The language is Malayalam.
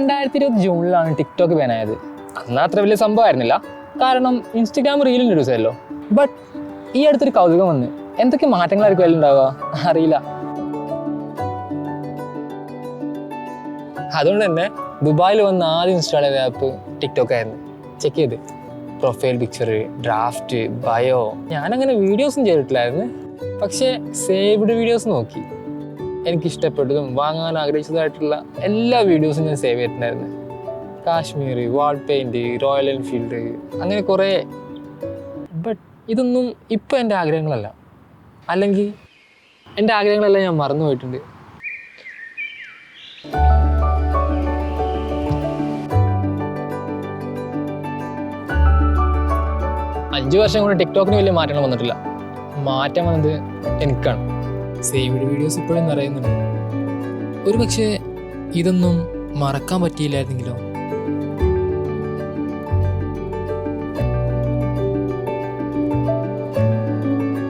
2020 ജൂണിലാണ് ടിക്ടോക്ക് ബാനായത്. അന്ന് അത്ര വലിയ സംഭവമായിരുന്നില്ല, കാരണം ഇൻസ്റ്റഗ്രാം റീൽ ഇൻട്രൊഡ്യൂസ് ആയല്ലോ. ബട്ട് ഈ അടുത്തൊരു കൗതുകം വന്ന് എന്തൊക്കെ മാറ്റങ്ങളായിരിക്കും അതിൽ ഉണ്ടാവുക അറിയില്ല. അതുകൊണ്ട് തന്നെ ദുബായിൽ വന്ന് ആദ്യം ഇൻസ്റ്റാൾ ചെയ്ത ആപ്പ് ടിക്ടോക്ക് ആയിരുന്നു. ചെക്ക് ചെയ്ത് പ്രൊഫൈൽ പിക്ചർ, ഡ്രാഫ്റ്റ്, ബയോ. ഞാനങ്ങനെ വീഡിയോസും ചെയ്തിട്ടില്ലായിരുന്നു, പക്ഷേ സേവ്ഡ് വീഡിയോസ് നോക്കി എനിക്കിഷ്ടപ്പെട്ടതും വാങ്ങാൻ ആഗ്രഹിച്ചതായിട്ടുള്ള എല്ലാ വീഡിയോസും ഞാൻ സേവ് ചെയ്തിട്ടുണ്ടായിരുന്നു. കാശ്മീർ, വാൾ പെയിൻറ്, റോയൽ എൻഫീൽഡ്, അങ്ങനെ കുറേ. ബട്ട് ഇതൊന്നും ഇപ്പോൾ എൻ്റെ ആഗ്രഹങ്ങളല്ല, അല്ലെങ്കിൽ എൻ്റെ ആഗ്രഹങ്ങളെല്ലാം ഞാൻ മറന്നു പോയിട്ടുണ്ട്. അഞ്ച് വർഷം കൊണ്ട് ടിക്ടോക്കിന് വലിയ മാറ്റങ്ങൾ വന്നിട്ടില്ല. മാറ്റം വന്നത് എനിക്കാണ്. സേവ്ഡ് വീഡിയോസ് ഇപ്പോഴും നിറയുന്നുണ്ട്. ഒരു പക്ഷേ ഇതൊന്നും മറക്കാൻ പറ്റിയില്ലായിരുന്നെങ്കിലോ.